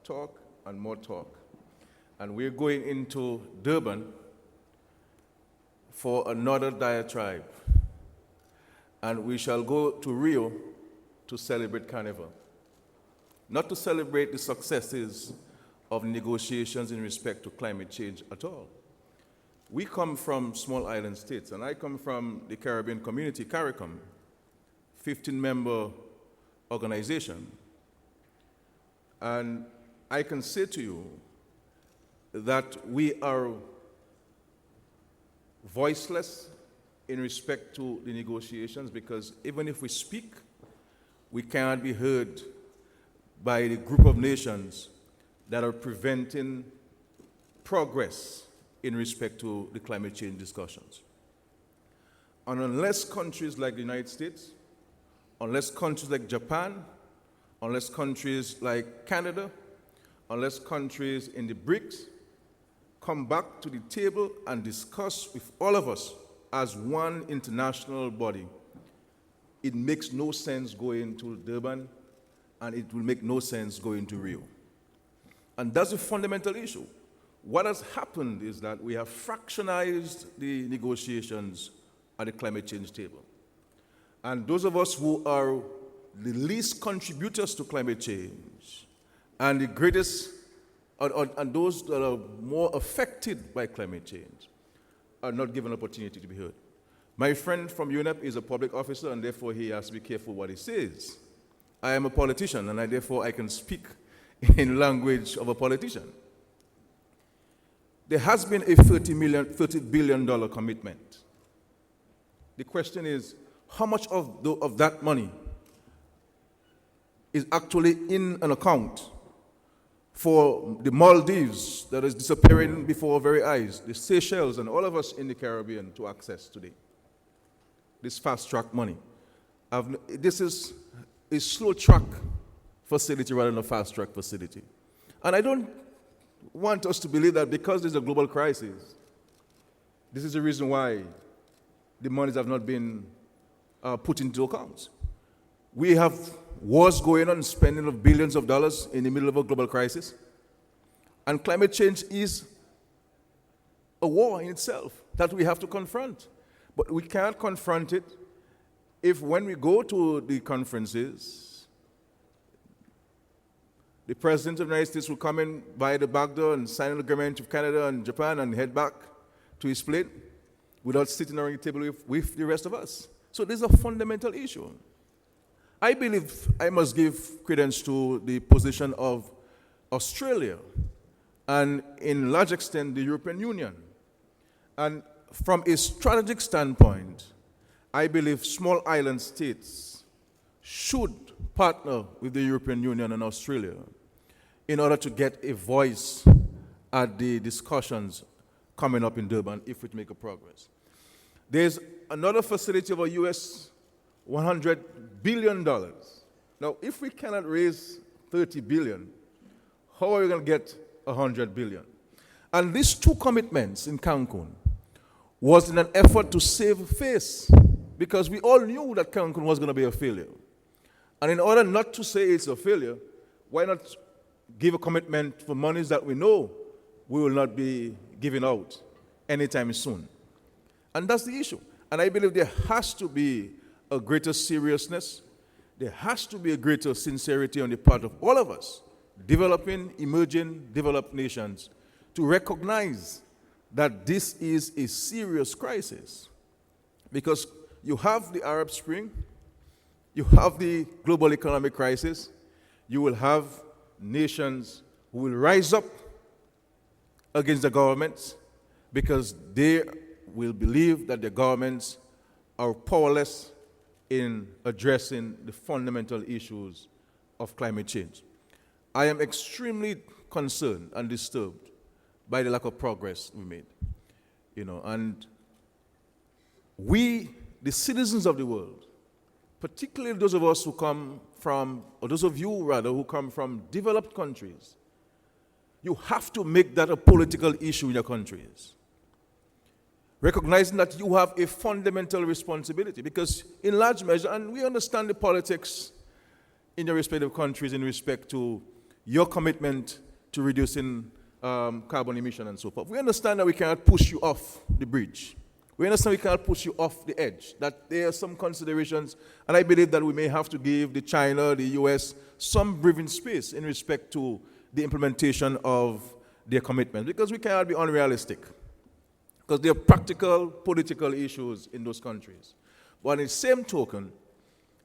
talk, and more talk. And we're going into Durban for another diatribe. And we shall go to Rio to celebrate Carnival. Not to celebrate the successes of negotiations in respect to climate change at all. We come from small island states, and I come from the Caribbean community, CARICOM, 15-member organization. And I can say to you that we are voiceless in respect to the negotiations, because even if we speak, we cannot be heard by the group of nations that are preventing progress in respect to the climate change discussions. And unless countries like the United States, unless countries like Japan, unless countries like Canada, unless countries in the BRICS come back to the table and discuss with all of us as one international body, it makes no sense going to Durban, and it will make no sense going to Rio. And that's a fundamental issue. What has happened is that we have fractionized the negotiations at the climate change table. And those of us who are the least contributors to climate change and the greatest, and those that are more affected by climate change, are not given an opportunity to be heard. My friend from UNEP is a public officer, and therefore he has to be careful what he says. I am a politician, and therefore I can speak in language of a politician. There has been a $30 billion commitment. The question is, how much of that money is actually in an account for the Maldives that is disappearing before our very eyes, the Seychelles, and all of us in the Caribbean to access today? This fast-track money. This is a slow-track facility rather than a fast-track facility. And I don't want us to believe that because there's a global crisis, this is the reason why the monies have not been put into account. We have wars going on, spending of billions of dollars in the middle of a global crisis. And climate change is a war in itself that we have to confront. But we can't confront it if when we go to the conferences, the President of the United States will come in by the back door and sign an agreement with Canada and Japan and head back to his plane without sitting around the table with the rest of us. So this is a fundamental issue. I believe I must give credence to the position of Australia and, in large extent, the European Union. And from a strategic standpoint, I believe small island states should partner with the European Union and Australia in order to get a voice at the discussions coming up in Durban if we make a progress. There's another facility of US $100 billion. Now, if we cannot raise $30 billion, how are we going to get $100 billion? And these two commitments in Cancun was in an effort to save face, because we all knew that Cancun was going to be a failure. And in order not to say it's a failure, why not give a commitment for monies that we know we will not be giving out anytime soon? And that's the issue. And I believe there has to be a greater seriousness. There has to be a greater sincerity on the part of all of us, developing, emerging, developed nations, to recognize that this is a serious crisis. Because you have the Arab Spring, you have the global economic crisis, you will have nations who will rise up against the governments because they will believe that the governments are powerless in addressing the fundamental issues of climate change. I am extremely concerned and disturbed by the lack of progress we made. And we, the citizens of the world, particularly those of us who come from, or those of you rather, who come from developed countries, you have to make that a political issue in your countries. Recognizing that you have a fundamental responsibility, because in large measure, and we understand the politics in your respective countries in respect to your commitment to reducing carbon emission and so forth. We understand that we cannot push you off the bridge. We understand we cannot push you off the edge, that there are some considerations, and I believe that we may have to give the China, the US, some breathing space in respect to the implementation of their commitment, because we cannot be unrealistic, because there are practical political issues in those countries. But in the same token,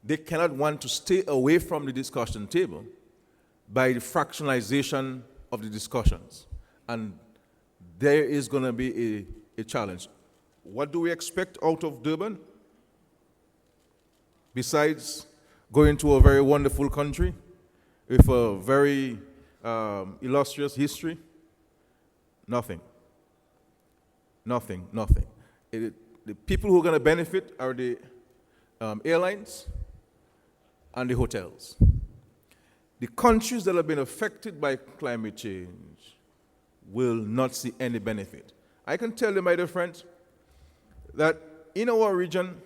they cannot want to stay away from the discussion table by the fractionalization of the discussions. And there is going to be a challenge. What do we expect out of Durban? Besides going to a very wonderful country with a very illustrious history? Nothing. Nothing, nothing. The people who are going to benefit are the airlines and the hotels. The countries that have been affected by climate change will not see any benefit. I can tell you, my dear friends, that in our region,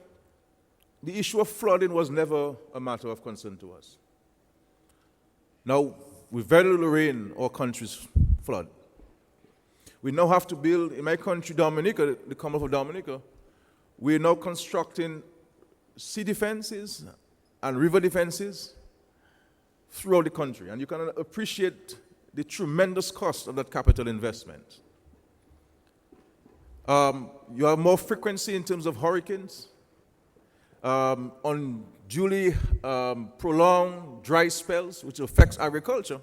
the issue of flooding was never a matter of concern to us. Now, with very little rain, our countries flood. We now have to build, in my country, Dominica, the Commonwealth of Dominica, we're now constructing sea defenses and river defenses throughout the country. And you can appreciate the tremendous cost of that capital investment. You have more frequency in terms of hurricanes, unduly prolonged dry spells, which affects agriculture,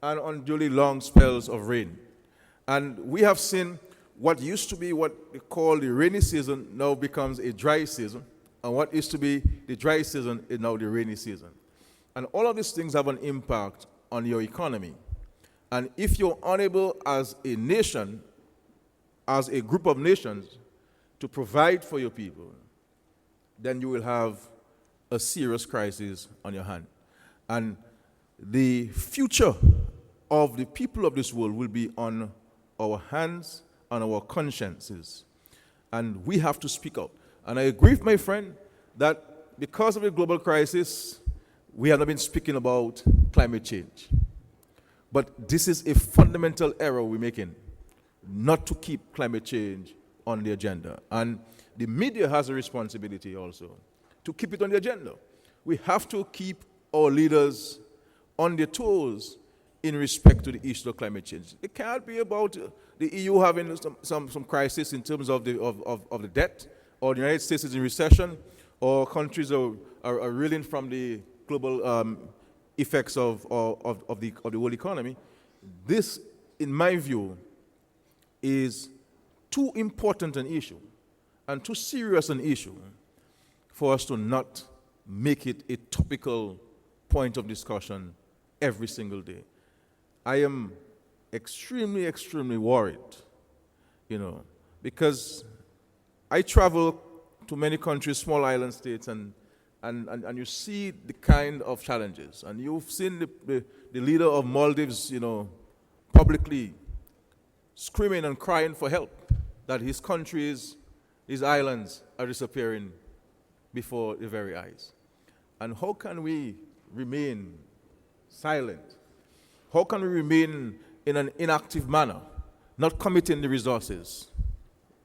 and unduly long spells of rain. And we have seen what used to be what we call the rainy season now becomes a dry season, and what used to be the dry season is now the rainy season. And all of these things have an impact on your economy. And if you're unable as a nation, as a group of nations, to provide for your people, then you will have a serious crisis on your hand. And the future of the people of this world will be on our hands and our consciences. And we have to speak out. And I agree with my friend that because of the global crisis, we have not been speaking about climate change. But this is a fundamental error we're making, not to keep climate change on the agenda. And the media has a responsibility also to keep it on the agenda. We have to keep our leaders on their toes in respect to the issue of climate change. It can't be about the EU having some crisis in terms of the debt, or the United States is in recession, or countries are reeling from the global effects of the world economy. This, in my view, is too important an issue and too serious an issue for us to not make it a topical point of discussion every single day. I am extremely, extremely worried, because I travel to many countries, small island states, and you see the kind of challenges. And you've seen the leader of Maldives, publicly screaming and crying for help, that his countries, his islands are disappearing before their very eyes. And how can we remain silent? How can we remain in an inactive manner, not committing the resources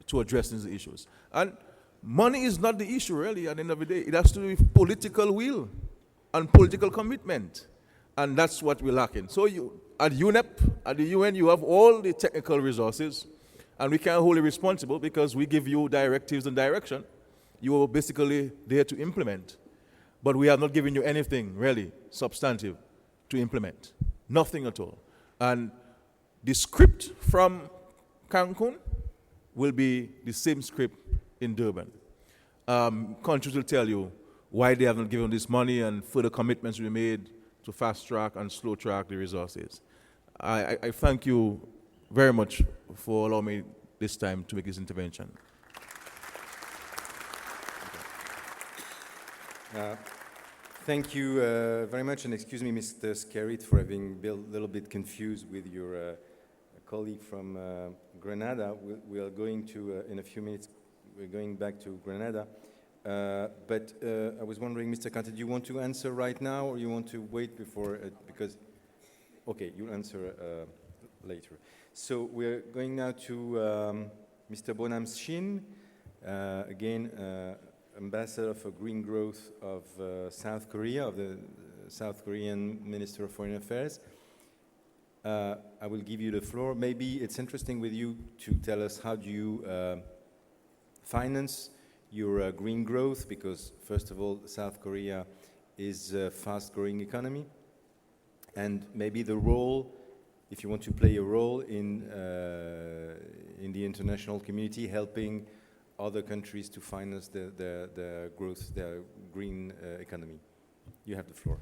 to address these issues? And money is not the issue, really, at the end of the day. It has to do with political will and political commitment. And that's what we're lacking. So at UNEP, at the UN, you have all the technical resources, and we can't hold you responsible because we give you directives and direction. You are basically there to implement. But we have not given you anything, really, substantive to implement. Nothing at all. And the script from Cancun will be the same script in Durban. Countries will tell you why they haven't given this money, and further commitments will be made to fast track and slow track the resources. I thank you very much for allowing me this time to make this intervention. Thank you very much, and excuse me, Mr. Skerrit, for having been a little bit confused with your colleague from Grenada. We are going to, in a few minutes, we're going back to Grenada. But I was wondering, Mr. Kante, do you want to answer right now, or you want to wait before, because Okay, you'll answer later. So we're going now to Mr. Bonam Shin, again, Ambassador for Green Growth of South Korea, of the South Korean Minister of Foreign Affairs. I will give you the floor. Maybe it's interesting with you to tell us how do you finance your green growth, because first of all, South Korea is a fast-growing economy, and maybe the role, if you want to play a role in the international community, helping other countries to finance the growth, the green economy. You have the floor.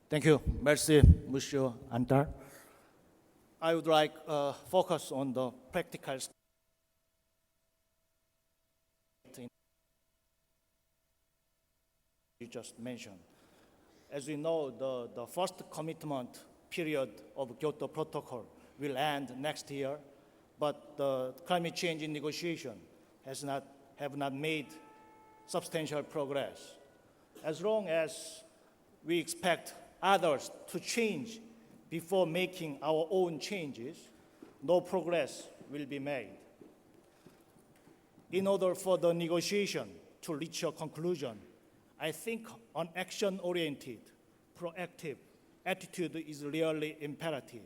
Thank you. Merci, Monsieur Antar. I would like focus on the practical you just mentioned. As we know, the first commitment period of Kyoto Protocol will end next year, but the climate change negotiation have not made substantial progress. As long as we expect others to change before making our own changes, no progress will be made. In order for the negotiation to reach a conclusion, I think an action-oriented, proactive attitude is really imperative.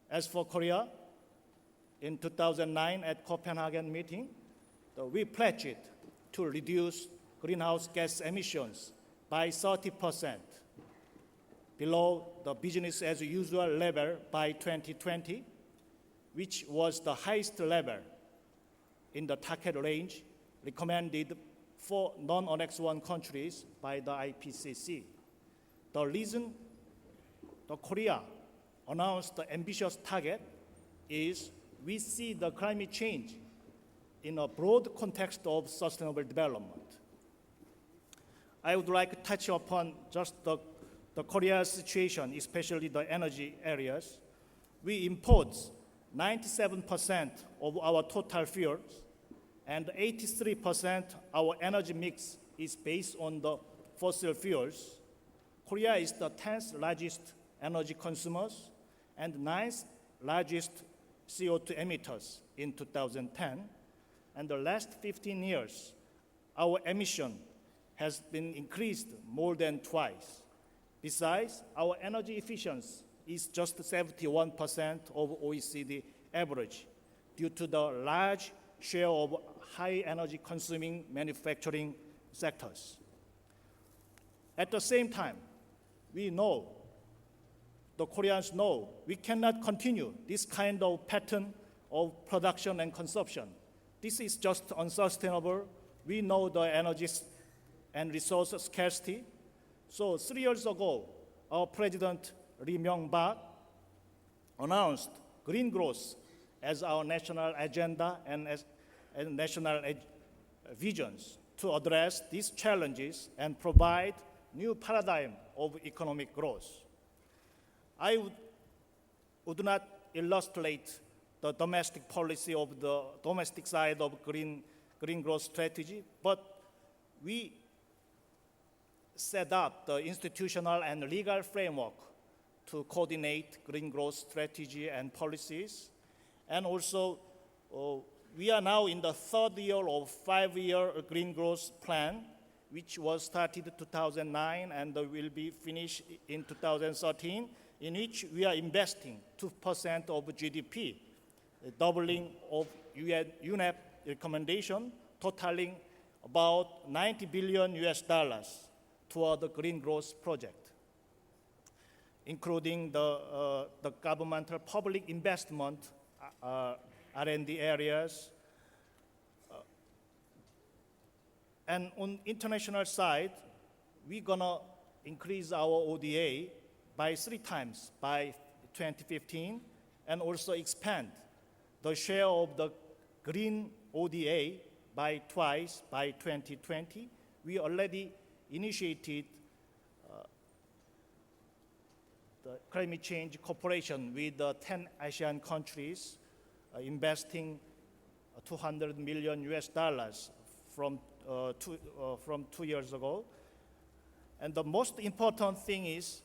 As for Korea, in 2009 at Copenhagen meeting, we pledged to reduce greenhouse gas emissions by 30% below the business as usual level by 2020, which was the highest level in the target range recommended for non-Annex I countries by the IPCC. The reason Korea announced the ambitious target is we see the climate change in a broad context of sustainable development. I would like to touch upon just the Korea situation, especially the energy areas. We import 97% of our total fuels, and 83% our energy mix is based on the fossil fuels. Korea is the 10th largest energy consumers and 9th largest CO2 emitters in 2010. And the last 15 years, our emission has been increased more than twice. Besides, our energy efficiency is just 71% of OECD average due to the large share of high energy consuming manufacturing sectors. At the same time, we know, the Koreans know, we cannot continue this kind of pattern of production and consumption. This is just unsustainable. We know the energy and resource scarcity. So 3 years ago, our President Lee Myung-bak announced green growth as our national agenda and as national visions to address these challenges and provide new paradigm of economic growth. I would not illustrate the domestic policy of the domestic side of green growth strategy, but we set up the institutional and legal framework to coordinate green growth strategy and policies. And also, we are now in the third year of 5-year green growth plan, which was started in 2009 and will be finished in 2013, in which we are investing 2% of GDP, doubling of UNEP recommendation, totaling about $90 billion toward the green growth project, including the governmental public investment, R&D areas. And on international side, we're gonna increase our ODA by 3 times by 2015, and also expand the share of the green ODA by twice by 2020. We already initiated the climate change cooperation with the 10 ASEAN countries, investing $200 million from 2 years ago. And the most important thing is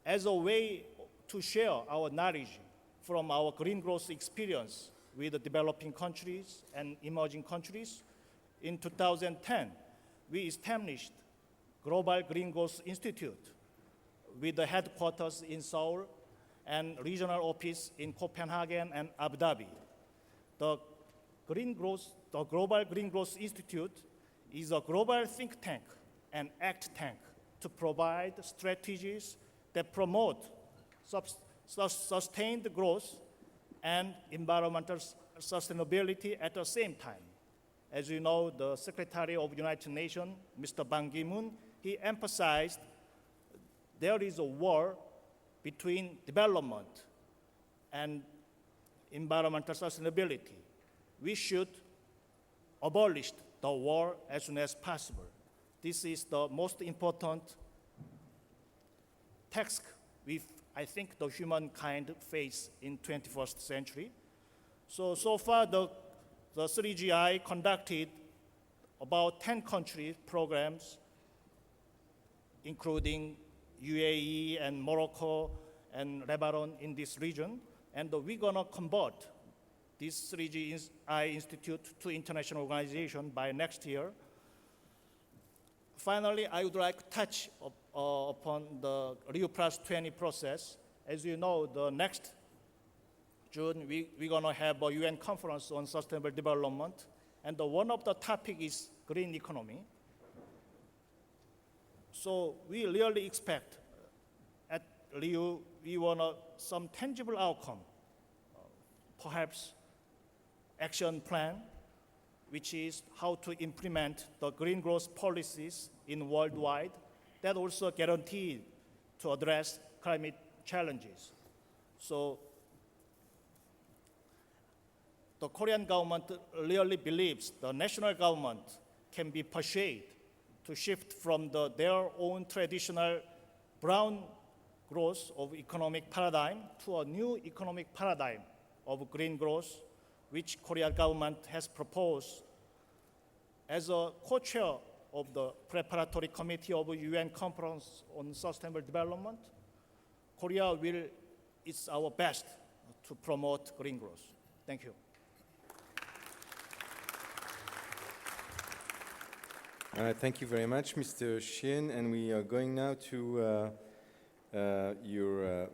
as a way to share our knowledge from our green growth experience with the developing countries and emerging countries, in 2010, we established Global Green Growth Institute with the headquarters in Seoul and regional office in Copenhagen and Abu Dhabi. The Global Green Growth Institute is a global think tank and act tank to provide strategies that promote sustained growth and environmental sustainability at the same time. As you know, the Secretary of United Nations, Mr. Ban Ki-moon, he emphasized there is a war between development and environmental sustainability. We should abolish the war as soon as possible. This is the most important task I think the humankind face in 21st century. So far, the 3GI conducted about 10 country programs, including UAE and Morocco and Lebanon in this region. And we're gonna convert this 3GI Institute to international organization by next year. Finally, I would like to touch upon the Rio Plus 20 process. As you know, the next June, we're gonna have a UN conference on sustainable development, and one of the topic is green economy. So we really expect at Rio, we want some tangible outcome, perhaps action plan, which is how to implement the green growth policies in worldwide that also guaranteed to address climate challenges. So the Korean government really believes the national government can be persuaded to shift from their own traditional brown growth of economic paradigm to a new economic paradigm of green growth, which Korean government has proposed. As a co-chair of the preparatory committee of a UN conference on sustainable development, Korea will it's our best to promote green growth. Thank you. Thank you very much, Mr. Shin. And we are going now to your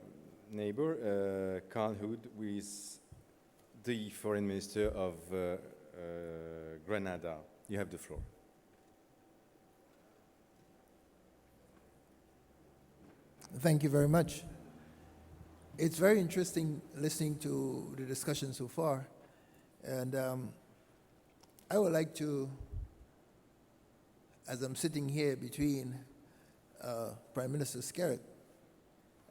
neighbor, Carl Hood, who is the Foreign Minister of Grenada. You have the floor. Thank you very much. It's very interesting listening to the discussion so far. And I would like to, as I'm sitting here between Prime Minister Skerrit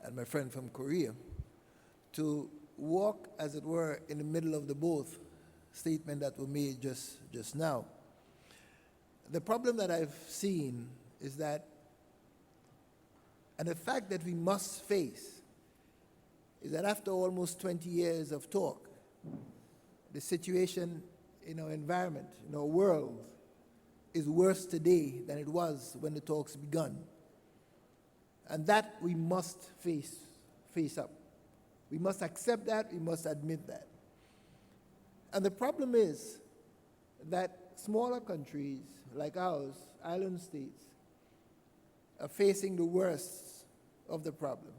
and my friend from Korea, to walk, as it were, in the middle of the both statement that were made just now. The problem that I've seen is that, and the fact that we must face, is that after almost 20 years of talk, the situation in our environment, in our world, is worse today than it was when the talks begun. And that we must face up. We must accept that, we must admit that. And the problem is that smaller countries like ours, island states, are facing the worst of the problem.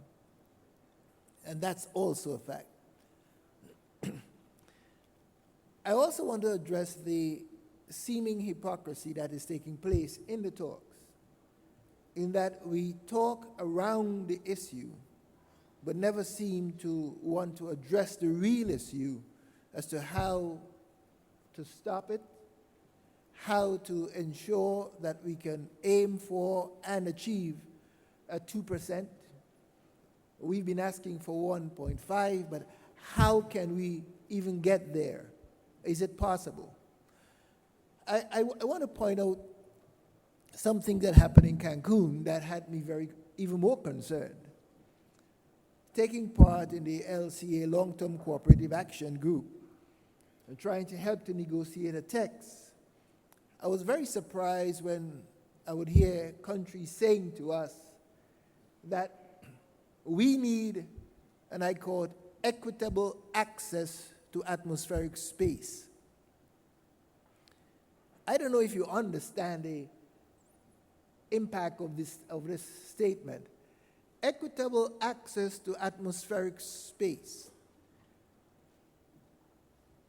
And that's also a fact. I also want to address the seeming hypocrisy that is taking place in the talks, in that we talk around the issue, but never seem to want to address the real issue as to how to stop it, how to ensure that we can aim for and achieve a 2%. We've been asking for 1.5, but how can we even get there? Is it possible? I want to point out something that happened in Cancun that had me even more concerned. Taking part in the LCA Long-Term Cooperative Action Group and trying to help to negotiate a text, I was very surprised when I would hear countries saying to us that we need, and I quote, equitable access to atmospheric space. I don't know if you understand the impact of this statement. Equitable access to atmospheric space.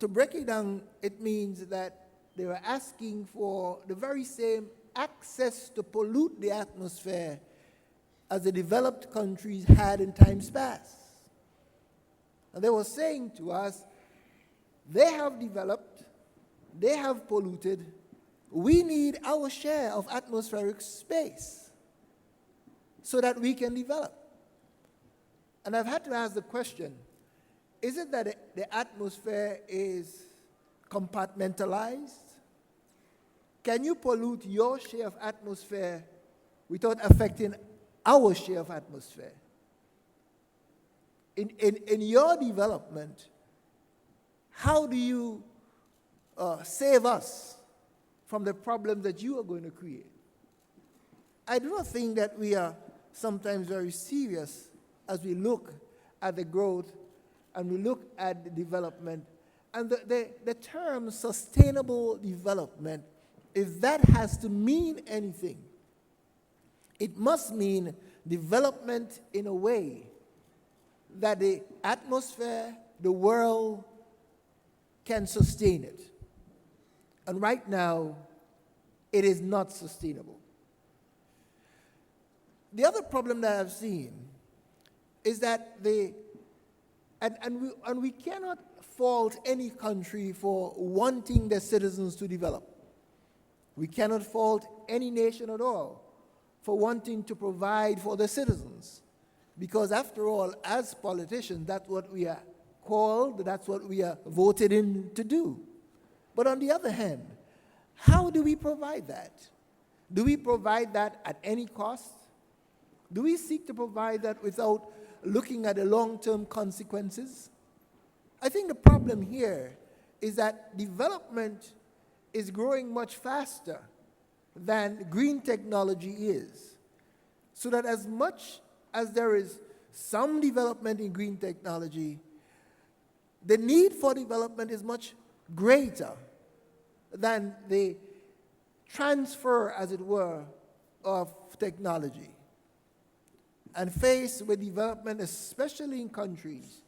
To break it down, it means that they were asking for the very same access to pollute the atmosphere as the developed countries had in times past. And they were saying to us, they have developed, they have polluted, we need our share of atmospheric space so that we can develop. And I've had to ask the question, is it that the atmosphere is compartmentalized? Can you pollute your share of atmosphere without affecting our share of atmosphere? In your development, how do you save us from the problems that you are going to create? I do not think that we are sometimes very serious as we look at the growth and we look at the development. And the term sustainable development, if that has to mean anything, it must mean development in a way that the atmosphere, the world, can sustain it. And right now, it is not sustainable. The other problem that I've seen is that we cannot fault any country for wanting their citizens to develop. We cannot fault any nation at all for wanting to provide for their citizens. Because after all, as politicians, that's what we are called, that's what we are voted in to do. But on the other hand, how do we provide that? Do we provide that at any cost? Do we seek to provide that without looking at the long-term consequences? I think the problem here is that development is growing much faster than green technology is. So that as much as there is some development in green technology, the need for development is much greater than the transfer, as it were, of technology. And faced with development, especially in countries,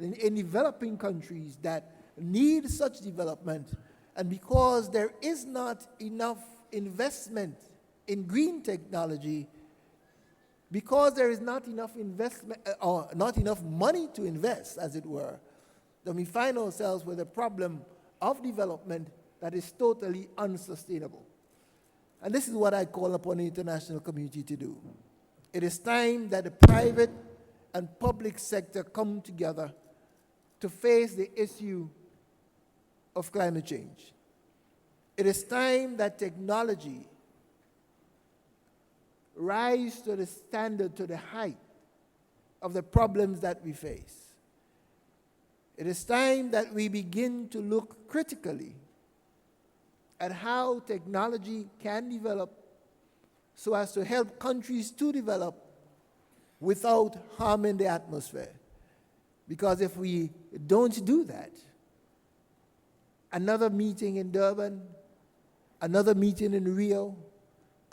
in developing countries that need such development, and because there is not enough investment in green technology, because there is not enough investment, or not enough money to invest, as it were, then we find ourselves with a problem of development that is totally unsustainable. And this is what I call upon the international community to do. It is time that the private and public sector come together to face the issue of climate change. It is time that technology rise to the standard, to the height of the problems that we face. It is time that we begin to look critically at how technology can develop so as to help countries to develop without harming the atmosphere. Because if we don't do that, another meeting in Durban, another meeting in Rio,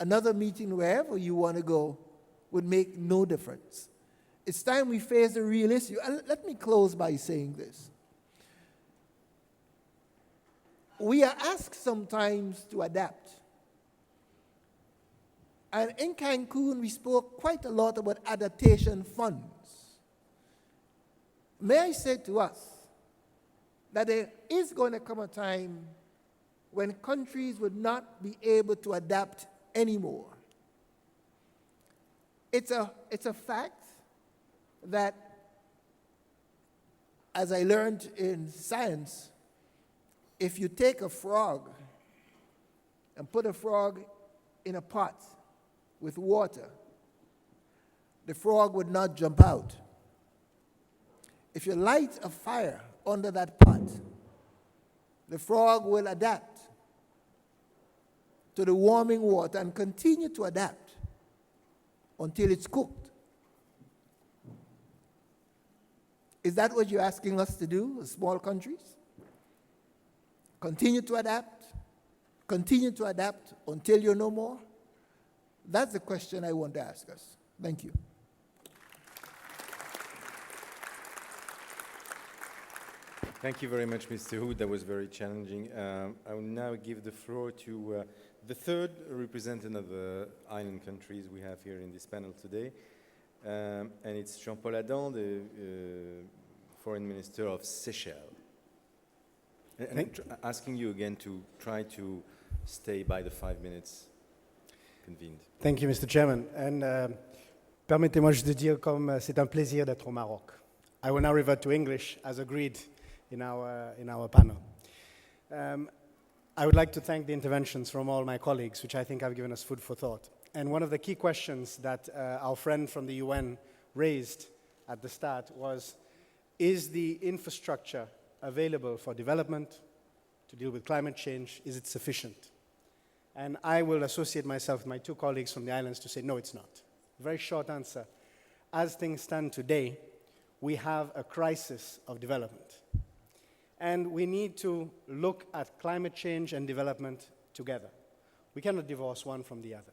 another meeting wherever you want to go would make no difference. It's time we face the real issue. And let me close by saying this. We are asked sometimes to adapt. And in Cancun, we spoke quite a lot about adaptation funds. May I say to us that there is going to come a time when countries would not be able to adapt anymore. It's a fact that, as I learned in science, if you take a frog and put a frog in a pot with water, the frog would not jump out. If you light a fire under that pot, the frog will adapt to the warming water and continue to adapt until it's cooked. Is that what you're asking us to do as small countries? Continue to adapt? Continue to adapt until you know more? That's the question I want to ask us. Thank you. Thank you very much, Mr. Hood. That was very challenging. I will now give the floor to the third representative of the island countries we have here in this panel today. And it's Jean-Paul Adam, the Foreign Minister of Seychelles. And I'm asking you again to try to stay by the 5 minutes convened. Thank you, Mr. Chairman. And permettez-moi juste de dire comme c'est un plaisir d'être au Maroc. I will now revert to English as agreed in our panel. I would like to thank the interventions from all my colleagues, which I think have given us food for thought. And one of the key questions that our friend from the UN raised at the start was, is the infrastructure available for development to deal with climate change? Is it sufficient? And I will associate myself with my two colleagues from the islands to say, no, it's not. Very short answer. As things stand today, we have a crisis of development. And we need to look at climate change and development together. We cannot divorce one from the other.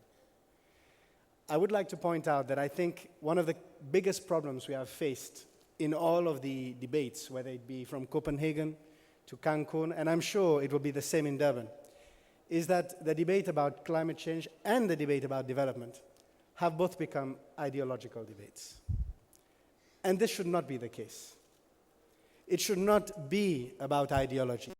I would like to point out that I think one of the biggest problems we have faced in all of the debates, whether it be from Copenhagen to Cancun, and I'm sure it will be the same in Durban, is that the debate about climate change and the debate about development have both become ideological debates. And this should not be the case. It should not be about ideology.